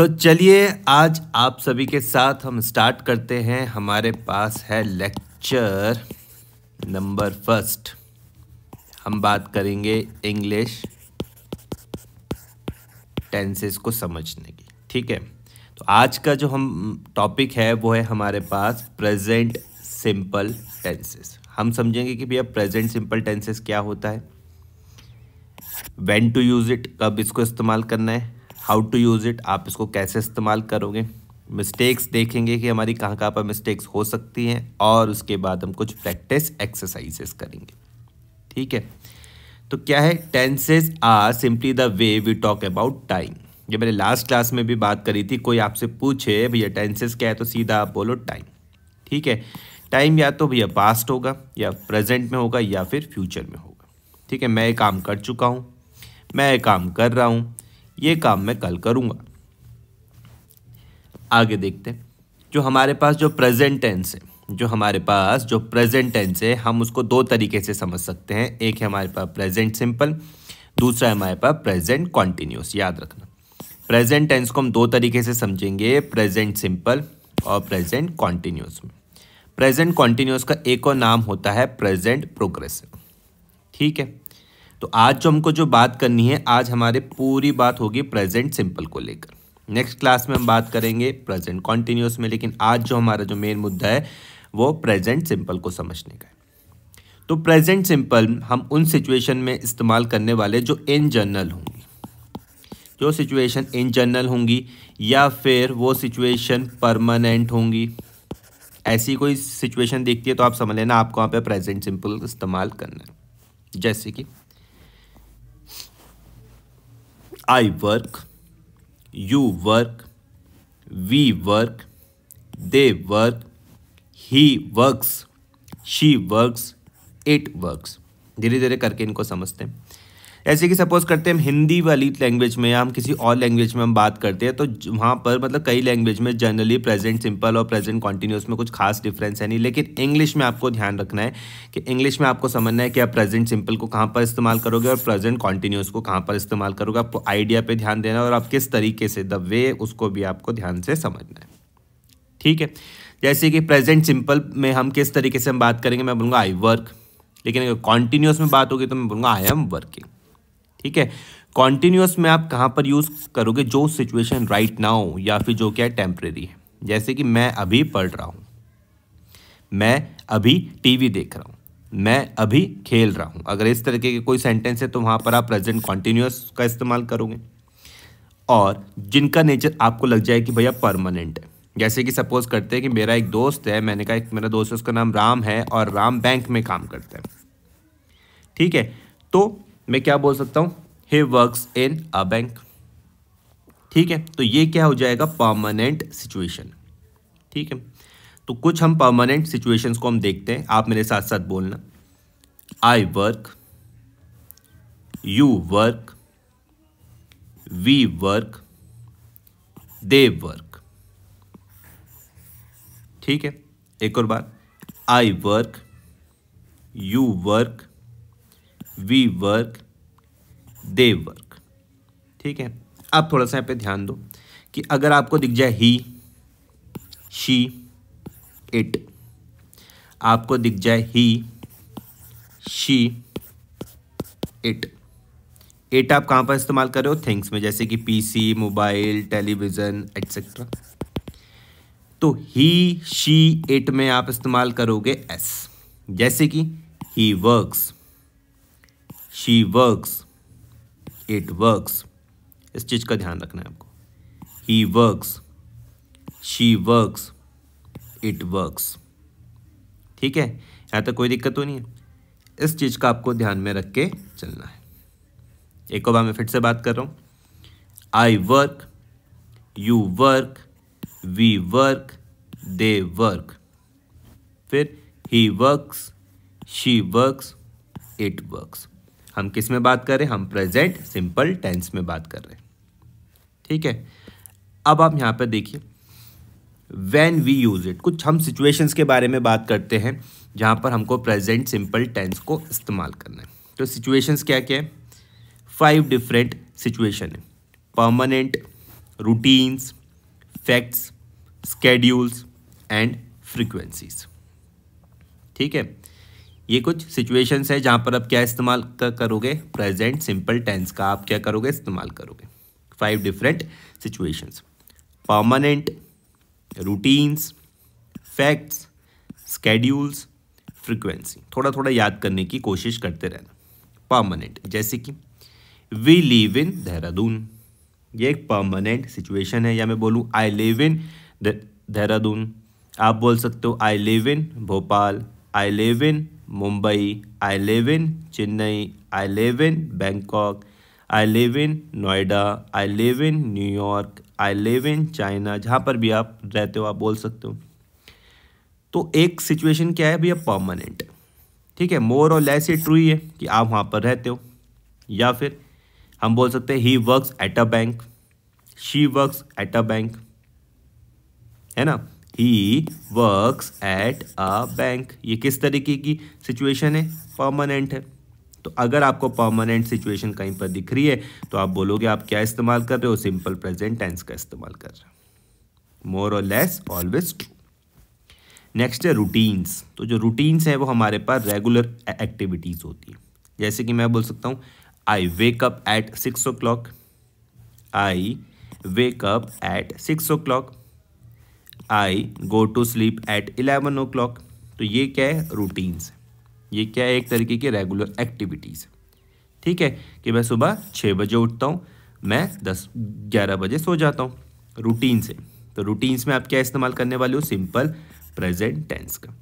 तो चलिए आज आप सभी के साथ हम स्टार्ट करते हैं। हमारे पास है लेक्चर नंबर फर्स्ट। हम बात करेंगे इंग्लिश टेंसेस को समझने की। ठीक है, तो आज का जो हम टॉपिक है वो है हमारे पास प्रेजेंट सिंपल टेंसेस। हम समझेंगे कि भैया प्रेजेंट सिंपल टेंसेस क्या होता है, व्हेन टू यूज़ इट, कब इसको इस्तेमाल करना है, हाउ टू यूज़ इट, आप इसको कैसे इस्तेमाल करोगे, मिस्टेक्स देखेंगे कि हमारी कहाँ कहाँ पर मिस्टेक्स हो सकती हैं, और उसके बाद हम कुछ प्रैक्टिस एक्सरसाइजेस करेंगे। ठीक है, तो क्या है, tenses are simply the way we talk about time. ये मैंने लास्ट क्लास में भी बात करी थी। कोई आपसे पूछे भैया टेंसेस क्या है तो सीधा आप बोलो टाइम। ठीक है, टाइम या तो भैया पास्ट होगा या प्रेजेंट में होगा या फिर फ्यूचर में होगा। ठीक है, मैं ये काम कर चुका हूँ, मैं ये काम कर रहा हूँ, ये काम मैं कल करूँगा। आगे देखते हैं, जो हमारे पास जो प्रेजेंट टेंस है, हम उसको दो तरीके से समझ सकते हैं। एक है हमारे पास प्रेजेंट सिंपल, दूसरा है हमारे पास प्रेजेंट कॉन्टिन्यूस। याद रखना, प्रेजेंट टेंस को हम दो तरीके से समझेंगे, प्रेजेंट सिंपल और प्रेजेंट कॉन्टिन्यूस में। प्रेजेंट कॉन्टिन्यूस का एक और नाम होता है प्रेजेंट प्रोग्रेसिव। ठीक है, तो आज जो हमको जो बात करनी है, आज हमारे पूरी बात होगी प्रेजेंट सिंपल को लेकर। नेक्स्ट क्लास में हम बात करेंगे प्रेजेंट कॉन्टिन्यूस में, लेकिन आज जो हमारा जो मेन मुद्दा है वो प्रेजेंट सिंपल को समझने का है। तो प्रेजेंट सिंपल हम उन सिचुएशन में इस्तेमाल करने वाले जो इन जनरल होंगी, जो सिचुएशन इन जनरल होंगी या फिर वो सिचुएशन परमानेंट होंगी। ऐसी कोई सिचुएशन देखती है तो आप समझ लेना आपको वहाँ पे प्रेजेंट सिंपल इस्तेमाल करना है। जैसे कि I work, you work, we work, they work, he works, she works, it works। धीरे धीरे करके इनको समझते हैं। ऐसे कि सपोज करते हैं हम हिंदी वाली लैंग्वेज में या हम किसी और लैंग्वेज में हम बात करते हैं, तो वहाँ पर मतलब कई लैंग्वेज में जनरली प्रेजेंट सिंपल और प्रेजेंट कॉन्टिन्यूस में कुछ खास डिफरेंस है नहीं। लेकिन इंग्लिश में आपको ध्यान रखना है कि इंग्लिश में आपको समझना है कि आप प्रेजेंट सिंपल को कहाँ पर इस्तेमाल करोगे और प्रेजेंट कॉन्टिन्यूस को कहाँ पर इस्तेमाल करोगे। आपको आइडिया पर ध्यान देना है और आप किस तरीके से द वे उसको भी आपको ध्यान से समझना है। ठीक है, जैसे कि प्रेजेंट सिंपल में हम किस तरीके से हम बात करेंगे, मैं बोलूँगा आई वर्क, लेकिन अगर कॉन्टिन्यूस में बात होगी तो मैं बोलूँगा आई एम वर्किंग। ठीक है, कॉन्टिन्यूस में आप कहाँ पर यूज़ करोगे, जो सिचुएशन राइट नाउ या फिर जो क्या टेम्परेरी है। जैसे कि मैं अभी पढ़ रहा हूँ, मैं अभी टीवी देख रहा हूँ, मैं अभी खेल रहा हूँ। अगर इस तरीके के कोई सेंटेंस है तो वहाँ पर आप प्रेजेंट कॉन्टिन्यूस का इस्तेमाल करोगे। और जिनका नेचर आपको लग जाए कि भैया परमानेंट है, जैसे कि सपोज करते हैं कि मेरा एक दोस्त है, मैंने कहा एक मेरा दोस्त है, उसका नाम राम है और राम बैंक में काम करता है। ठीक है, तो मैं क्या बोल सकता हूँ, he works in a bank. ठीक है, तो ये क्या हो जाएगा, परमानेंट सिचुएशन। ठीक है, तो कुछ हम परमानेंट सिचुएशंस को हम देखते हैं, आप मेरे साथ साथ बोलना। I work, you work, we work, they work. ठीक है, एक और बार, I work, you work, we work, they work. ठीक है, आप थोड़ा सा यहाँ पे ध्यान दो कि अगर आपको दिख जाए ही, शी, इट, आपको दिख जाए ही, शी, इट आप कहाँ पर इस्तेमाल कर रहे हो, थिंग्स में, जैसे कि पीसी, मोबाइल, टेलीविज़न एक्सेट्रा। तो ही, शी, इट में आप इस्तेमाल करोगे एस, जैसे कि ही works, she works, it works. इस चीज़ का ध्यान रखना है आपको, ही works, she works, it works. ठीक है, यहाँ तक कोई दिक्कत तो नहीं है। इस चीज़ का आपको ध्यान में रख के चलना है। एक और बार मैं फिर से बात कर रहा हूँ, I work, you work, we work, they work. फिर he works, she works, it works. हम किस में बात कर रहे हैं, हम प्रेजेंट सिंपल टेंस में बात कर रहे हैं। ठीक है, अब आप यहाँ पर देखिए, व्हेन वी यूज इट, कुछ हम सिचुएशंस के बारे में बात करते हैं जहाँ पर हमको प्रेजेंट सिंपल टेंस को इस्तेमाल करना है। तो सिचुएशंस क्या क्या है, 5 डिफरेंट सिचुएशन है, permanent, routines, facts, schedules and frequencies. ठीक है, ये कुछ सिचुएशंस है जहां पर आप क्या इस्तेमाल करोगे, प्रेजेंट सिंपल टेंस का आप क्या करोगे, इस्तेमाल करोगे। 5 different situations, permanent, routines, facts, schedules, frequency. थोड़ा थोड़ा याद करने की कोशिश करते रहना। परमानेंट, जैसे कि वी लिव इन देहरादून, ये एक परमानेंट सिचुएशन है। या मैं बोलूँ आई लिव इन देहरादून, आप बोल सकते हो I live in Bhopal, I live in Mumbai, I live in Chennai, I live in Bangkok, I live in Noida, I live in New York, I live in China. जहाँ पर भी आप रहते हो आप बोल सकते हो। तो एक सिचुएशन क्या है भैया, परमानेंट। ठीक है, मोर और लेस ये ट्रू ही है कि आप वहाँ पर रहते हो। या फिर हम बोल सकते हैं he works at a bank, she works at a bank, है ना, he works at a bank. ये किस तरीके की सिचुएशन है, परमानेंट है। तो अगर आपको परमानेंट सिचुएशन कहीं पर दिख रही है तो आप बोलोगे आप क्या इस्तेमाल कर रहे हो, सिंपल प्रेजेंट टेंस का इस्तेमाल कर रहे हो। मोर और लेस ऑलवेज ट्रू। नेक्स्ट है रूटीन्स। तो जो रूटीन्स है वो हमारे पास रेगुलर एक्टिविटीज़ होती है। जैसे कि मैं बोल सकता हूँ I wake up at 6 o'clock, I wake up at 6 o'clock, I go to sleep at 11 o'clock। तो ये क्या है, रूटीन्स है। ये क्या है, एक तरीके की रेगुलर एक्टिविटीज़ है। ठीक है, कि मैं सुबह 6 बजे उठता हूँ, मैं 10-11 बजे सो जाता हूँ, रूटीन से। तो रूटीन्स में आप क्या इस्तेमाल करने वाले हो, सिंपल प्रेजेंट टेंस का।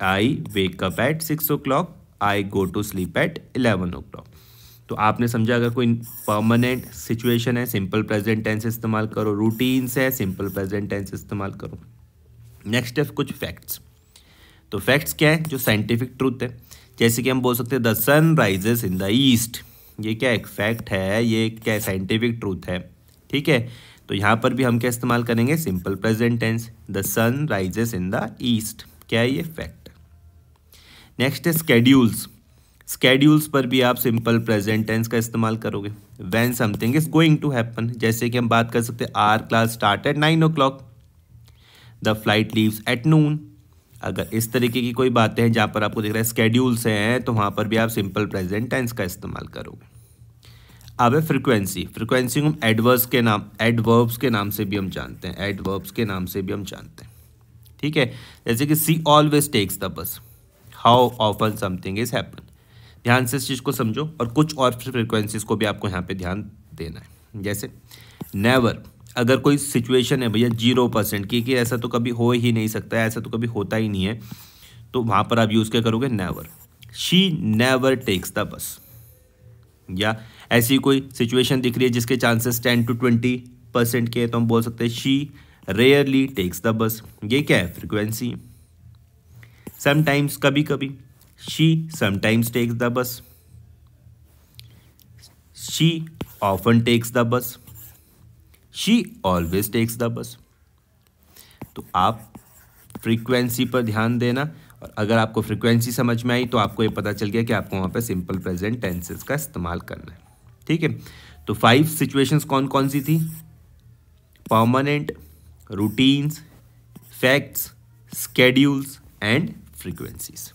I wake up at 6 o'clock, I go to sleep at 11 o'clock। तो आपने समझा, अगर कोई परमानेंट सिचुएशन है सिंपल प्रेजेंट टेंस इस्तेमाल करो, रूटीन्स है सिंपल प्रेजेंट टेंस इस्तेमाल करो। नेक्स्ट है कुछ फैक्ट्स। तो फैक्ट्स क्या है, जो साइंटिफिक ट्रूथ है। जैसे कि हम बोल सकते हैं the sun rises in the east, ये क्या एक फैक्ट है, ये क्या साइंटिफिक ट्रूथ है। ठीक है, तो यहाँ पर भी हम क्या इस्तेमाल करेंगे, simple present tense, the sun rises in the east. क्या है ये, फैक्ट। नेक्स्ट है स्केड्यूल्स। स्केड्यूल्स पर भी आप सिंपल प्रेजेंट टेंस का इस्तेमाल करोगे, when something is going to happen. जैसे कि हम बात कर सकते हैं our class start at 9 o'clock, the flight leaves at noon. अगर इस तरीके की कोई बातें हैं जहाँ पर आपको दिख रहा है स्केड्यूल्स हैं, तो वहाँ पर भी आप सिंपल प्रेजेंट टेंस का इस्तेमाल करोगे। अब है फ्रीक्वेंसी। फ्रीक्वेंसी हम एडवर्ब्स के नाम से भी हम जानते हैं, एडवर्ब्स के नाम से भी हम जानते हैं। ठीक है, जैसे कि she always takes the bus, how often something is happen. ध्यान से इस चीज़ को समझो, और कुछ और फ्रीक्वेंसीज को भी आपको यहाँ पे ध्यान देना है। जैसे नेवर, अगर कोई सिचुएशन है भैया 0% की कि ऐसा तो कभी हो ही नहीं सकता है, ऐसा तो कभी होता ही नहीं है, तो वहाँ पर आप यूज़ क्या करोगे, never. She never takes the bus. या ऐसी कोई सिचुएशन दिख रही है जिसके चांसेस 10 to 20% के, तो हम बोल सकते हैं शी रेयरली टेक्स द बस। ये क्या है, फ्रीक्वेंसी। समटाइम्स, कभी कभी, she sometimes takes the bus, she often takes the bus, she always takes the bus. तो आप फ्रीक्वेंसी पर ध्यान देना, और अगर आपको फ्रीक्वेंसी समझ में आई तो आपको ये पता चल गया कि आपको वहाँ पे सिंपल प्रेजेंट टेंसेस का इस्तेमाल करना है। ठीक है, तो 5 सिचुएशंस कौन कौन सी थी, permanent, routines, facts, schedules and frequencies.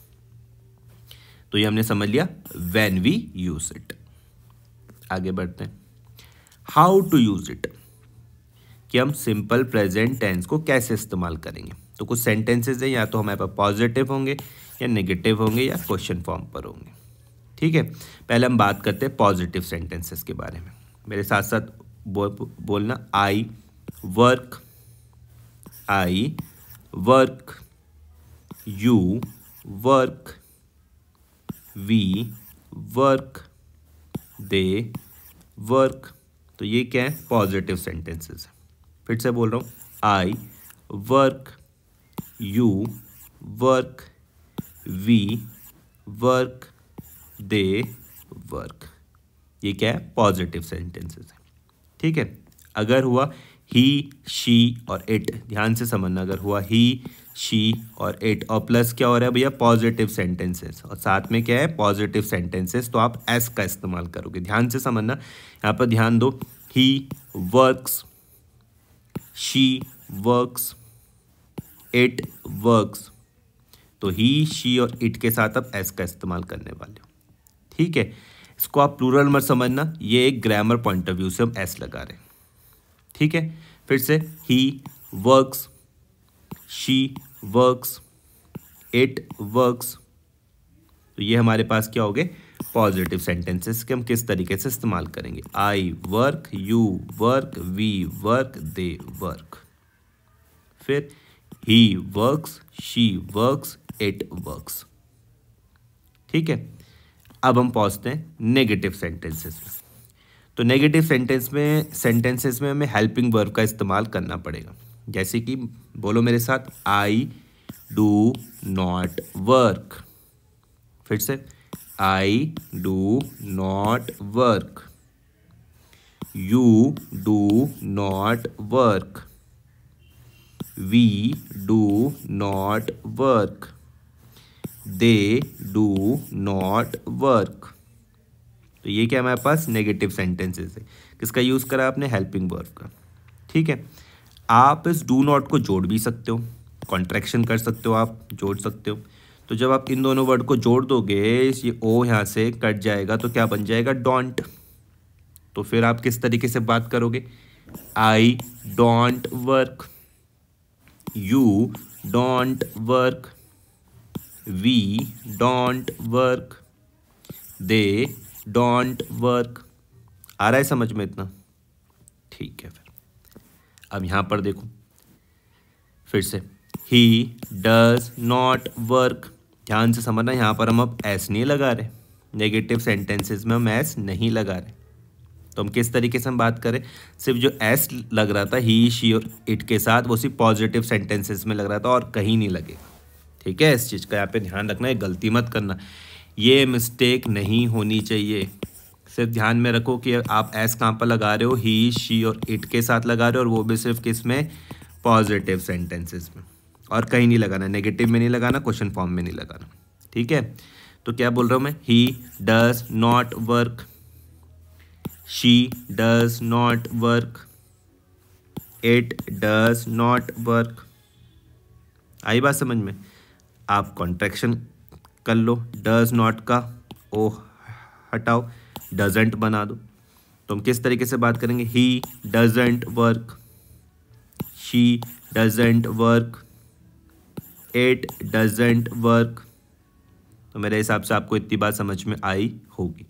तो ये हमने समझ लिया व्हेन वी यूज इट। आगे बढ़ते हैं, हाउ टू यूज इट, कि हम सिंपल प्रेजेंट टेंस को कैसे इस्तेमाल करेंगे। तो कुछ सेंटेंसेस हैं, या तो हमारे पास पॉजिटिव होंगे या नेगेटिव होंगे या क्वेश्चन फॉर्म पर होंगे। ठीक है, पहले हम बात करते हैं पॉजिटिव सेंटेंसेस के बारे में। मेरे साथ साथ बोलना, I work, I work, you work, we work, they work. तो ये क्या है, पॉजिटिव सेंटेंसेस है। फिर से बोल रहा हूँ, I work, you work, we work, they work. ये क्या है, पॉजिटिव सेंटेंसेस है। ठीक है, अगर हुआ ही, शी और इट, ध्यान से समझना, अगर हुआ ही, शी और इट और प्लस क्या हो रहा है भैया, पॉजिटिव सेंटेंसेस, और साथ में क्या है, पॉजिटिव सेंटेंसेस, तो आप एस का इस्तेमाल करोगे। ध्यान से समझना, यहाँ पर ध्यान दो, ही works, she works, it works. तो ही, शी और इट के साथ आप एस का इस्तेमाल करने वाले हो। ठीक है, इसको आप प्लूरल मत समझना, ये एक ग्रामर पॉइंट ऑफ व्यू से हम एस लगा रहे हैं। ठीक है, फिर से ही works, she works, it works. तो ये हमारे पास क्या हो गए, पॉजिटिव सेंटेंसेस के हम किस तरीके से इस्तेमाल करेंगे। I work, you work, we work, they work. फिर he works, she works, it works. ठीक है, अब हम पहुंचते हैं नेगेटिव सेंटेंसेस में। तो नेगेटिव सेंटेंसेस में हमें हेल्पिंग वर्ब का इस्तेमाल करना पड़ेगा। जैसे कि बोलो मेरे साथ, आई डू नॉट वर्क। फिर से, I do not work, you do not work, we do not work, they do not work. तो ये क्या हमारे पास नेगेटिव सेंटेंसेस है। किसका यूज़ करा आपने, हेल्पिंग वर्ब का। ठीक है, आप इस डू नॉट को जोड़ भी सकते हो, कॉन्ट्रैक्शन कर सकते हो, आप जोड़ सकते हो। तो जब आप इन दोनों वर्ड को जोड़ दोगे, ये ओ यहाँ से कट जाएगा तो क्या बन जाएगा, डोंट। तो फिर आप किस तरीके से बात करोगे, I don't work, you don't work, we don't work, they don't work. आ रहा है समझ में इतना? ठीक है, फिर अब यहां पर देखो, फिर से ही डज नॉट वर्क। ध्यान से समझना, यहां पर हम अब एस नहीं लगा रहे, नेगेटिव सेंटेंसेस में हम एस नहीं लगा रहे। तो हम किस तरीके से हम बात करें, सिर्फ जो एस लग रहा था ही, शी और इट के साथ, वो सिर्फ पॉजिटिव सेंटेंसेस में लग रहा था और कहीं नहीं लगेगा। ठीक है, इस चीज़ का यहाँ पे ध्यान रखना है, गलती मत करना, ये मिस्टेक नहीं होनी चाहिए। सिर्फ ध्यान में रखो कि आप एस कहाँ पर लगा रहे हो, ही, शी और इट के साथ लगा रहे हो, और वो भी सिर्फ किस में, पॉजिटिव सेंटेंसेस में, और कहीं नहीं लगाना, नेगेटिव में नहीं लगाना, क्वेश्चन फॉर्म में नहीं लगाना। ठीक है, तो क्या बोल रहा हूँ मैं, he does not work, she does not work, it does not work. आई बात समझ में? आप कॉन्ट्रैक्शन कर लो, डज नॉट का ओ हटाओ, डजेंट बना दो। तो हम किस तरीके से बात करेंगे, he doesn't work, she doesn't work, it doesn't work. तो मेरे हिसाब से आपको इतनी बात समझ में आई होगी।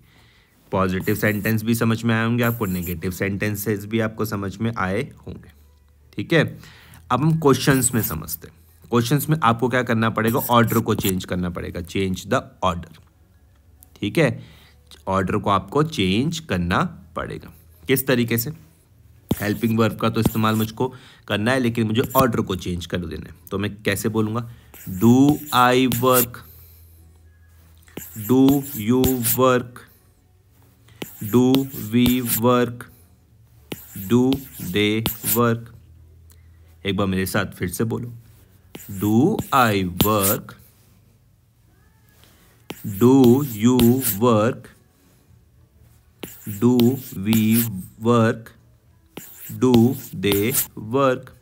पॉजिटिव सेंटेंस भी समझ में आए होंगे आपको, नेगेटिव सेंटेंसेस भी आपको समझ में आए होंगे। ठीक है, अब हम क्वेश्चंस में समझते हैं। क्वेश्चंस में आपको क्या करना पड़ेगा, ऑर्डर को चेंज करना पड़ेगा, चेंज द ऑर्डर। ठीक है, ऑर्डर को आपको चेंज करना पड़ेगा। किस तरीके से, हेल्पिंग वर्ब का तो इस्तेमाल मुझको करना है, लेकिन मुझे ऑर्डर को चेंज कर देना है। तो मैं कैसे बोलूँगा, do I work, do you work, do we work, do they work. एक बार मेरे साथ फिर से बोलो, do I work, do you work, do we work, do they work.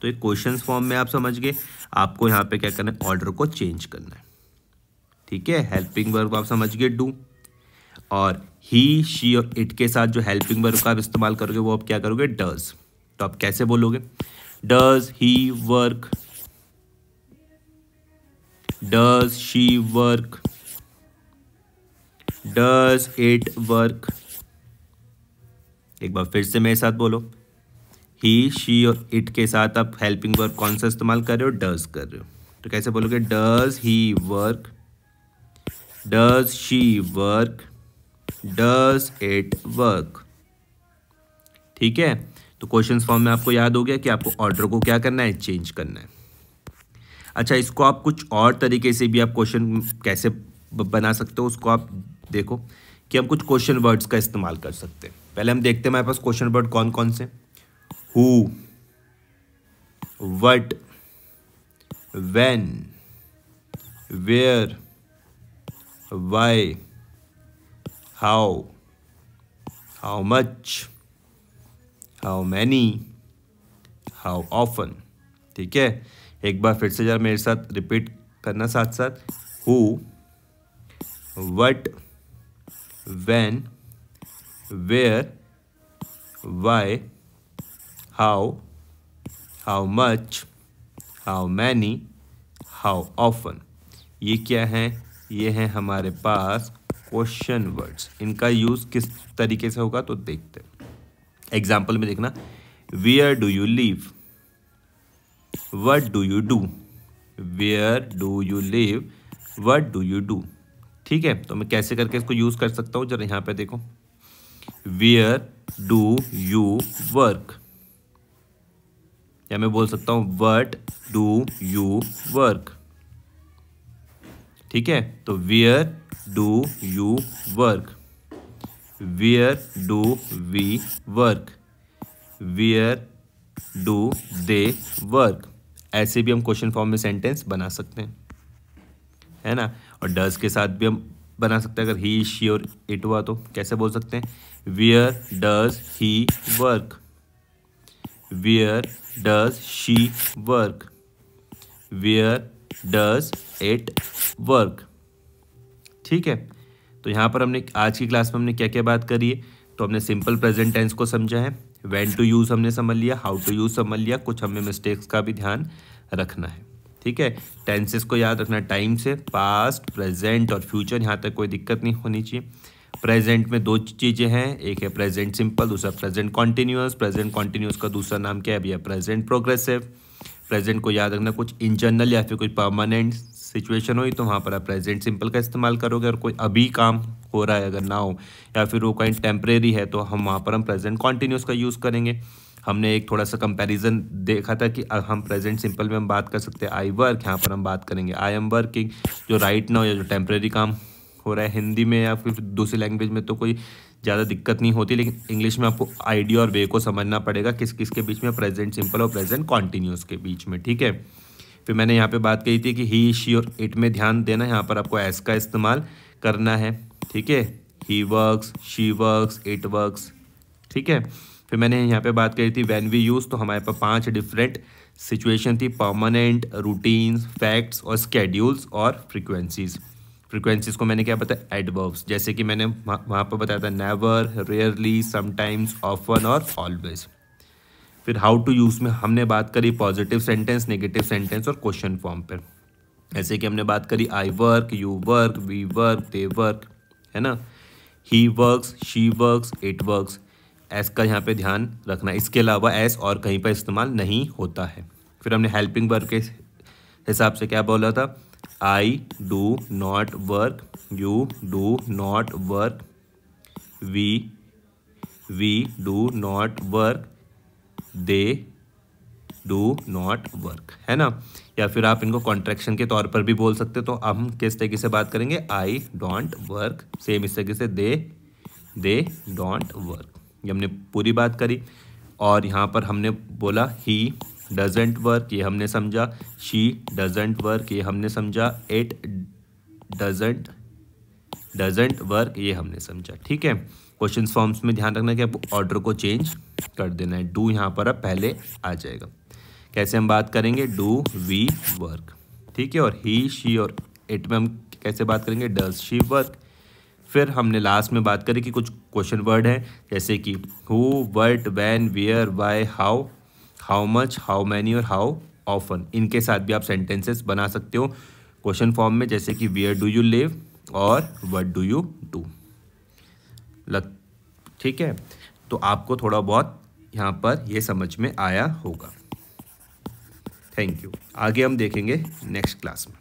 तो एक क्वेश्चन फॉर्म में आप समझ गए, आपको यहाँ पे क्या करना है, ऑर्डर को चेंज करना है। ठीक है, हेल्पिंग वर्ब आप समझ गए डू, और ही, शी और इट के साथ जो हेल्पिंग वर्ब का आप इस्तेमाल करोगे वो आप क्या करोगे, डज। तो आप कैसे बोलोगे, does he work, does she work, does it work. एक बार फिर से मेरे साथ बोलो, ही, शी और इट के साथ आप हेल्पिंग वर्ब कौन सा इस्तेमाल कर रहे हो, डज कर रहे हो। तो कैसे बोलोगे, does he work, does she work, does it work. ठीक है, तो क्वेश्चन फॉर्म में आपको याद हो गया कि आपको ऑर्डर को क्या करना है, चेंज करना है। अच्छा, इसको आप कुछ और तरीके से भी आप क्वेश्चन कैसे बना सकते हो, उसको आप देखो कि हम कुछ क्वेश्चन वर्ड्स का इस्तेमाल कर सकते हैं। पहले हम देखते हैं हमारे पास क्वेश्चन वर्ड कौन कौन से, who, what, when, where, why, how, how much, how many, how often. ठीक है, एक बार फिर से जरा मेरे साथ रिपीट करना साथ साथ। Who, what, when, where, why, how, how much, how many, how often. ये क्या है? ये हैं हमारे पास क्वेश्चन वर्ड्स। इनका यूज़ किस तरीके से होगा तो देखते हैं। एग्जाम्पल में देखना, where do you live, what do you do, where do you live, what do you do. ठीक है, तो मैं कैसे करके इसको यूज़ कर सकता हूँ, जरा यहाँ पे देखो। वेयर डू यू वर्क, या मैं बोल सकता हूँ व्हाट डू यू वर्क। ठीक है, तो where do you work, where do we work, where do they work. ऐसे भी हम क्वेश्चन फॉर्म में सेंटेंस बना सकते हैं, है ना। और डज के साथ भी हम बना सकते हैं। अगर ही, शी और इट हुआ तो कैसे बोल सकते हैं? Where does he work, where does she work, where does it work. ठीक है, तो यहाँ पर हमने आज की क्लास में हमने क्या क्या बात करी है? तो हमने सिंपल प्रेजेंट टेंस को समझा है, व्हेन टू यूज़ हमने समझ लिया, हाउ टू यूज़ समझ लिया, कुछ हमें मिस्टेक्स का भी ध्यान रखना है। ठीक है, टेंसेस को याद रखना टाइम से, पास्ट, प्रेजेंट और फ्यूचर, यहाँ तक कोई दिक्कत नहीं होनी चाहिए। प्रेजेंट में दो चीज़ें हैं, एक है प्रेजेंट सिंपल, दूसरा प्रेजेंट कॉन्टिन्यूअस। प्रेजेंट कॉन्टिन्यूअस का दूसरा नाम क्या है भैया? Present progressive. प्रेजेंट को याद रखना, कुछ इन जनरल या फिर कोई परमानेंट सिचुएशन हुई तो वहाँ पर आप प्रेजेंट सिंपल का इस्तेमाल करोगे, और कोई अभी काम हो रहा है अगर ना हो, या फिर वो कहीं टेम्परेरी है, तो हम वहाँ पर हम प्रेजेंट कॉन्टिन्यूअस का यूज़ करेंगे। हमने एक थोड़ा सा कंपैरिजन देखा था कि हम प्रेजेंट सिंपल में हम बात कर सकते हैं आई वर्क, यहाँ पर हम बात करेंगे आई एम वर्किंग। जो राइट नाउ या जो टेम्परेरी काम हो रहा है हिंदी में या फिर दूसरी लैंग्वेज में तो कोई ज़्यादा दिक्कत नहीं होती, लेकिन इंग्लिश में आपको आइडिया और वे को समझना पड़ेगा किस किस के बीच में, प्रेजेंट सिंपल और प्रेजेंट कॉन्टिन्यूअस के बीच में। ठीक है, फिर मैंने यहाँ पे बात कही थी कि ही, शी और इट में ध्यान देना, यहाँ पर आपको एस का इस्तेमाल करना है। ठीक है, ही works, she works, it works. ठीक है, फिर मैंने यहाँ पे बात करी थी व्हेन वी यूज़, तो हमारे पास 5 डिफरेंट सिचुएशन थी, परमानेंट, रूटीन्स, फैक्ट्स और स्केड्यूल्स और फ्रीक्वेंसीज। फ्रीक्वेंसीज को मैंने क्या बताया? एडवर्ब्स, जैसे कि मैंने वहाँ पर बताया था नेवर, रेयरली, समटाइम्स, ऑफन और ऑलवेज। फिर हाउ टू यूज़ में हमने बात करी पॉजिटिव सेंटेंस, नेगेटिव सेंटेंस और क्वेश्चन फॉर्म पर। जैसे कि हमने बात करी I work, you work, we work, they work, है ना। He works, she works, it works. S का यहाँ पे ध्यान रखना, इसके अलावा एस और कहीं पर इस्तेमाल नहीं होता है। फिर हमने हेल्पिंग वर्ब के हिसाब से क्या बोला था? I do not work, you do not work, we do not work, they do not work, है ना। या फिर आप इनको कॉन्ट्रैक्शन के तौर पर भी बोल सकते हो। तो अब हम किस तरीके से बात करेंगे? आई डोंट वर्क, सेम इस तरीके से दे डोंट वर्क। ये हमने पूरी बात करी। और यहाँ पर हमने बोला ही डजेंट वर्क, ये हमने समझा। शी डजेंट वर्क, ये हमने समझा। इट डजेंट वर्क, ये हमने समझा। ठीक है, क्वेश्चन फॉर्म्स में ध्यान रखना कि आप ऑर्डर को चेंज कर देना है। डू यहाँ पर अब पहले आ जाएगा। कैसे हम बात करेंगे? Do we work. ठीक है, और ही, शी और इट में हम कैसे बात करेंगे? Does she work. फिर हमने लास्ट में बात करी कि कुछ क्वेश्चन वर्ड हैं, जैसे कि who, what, when, where, why, how, how much, how many और हाउ ऑफन। इनके साथ भी आप सेंटेंसेस बना सकते हो क्वेश्चन फॉर्म में, जैसे कि वेयर डू यू लिव और व्हाट डू यू डू। ठीक है, तो आपको थोड़ा बहुत यहाँ पर ये समझ में आया होगा। Thank you. आगे हम देखेंगे नेक्स्ट क्लास में।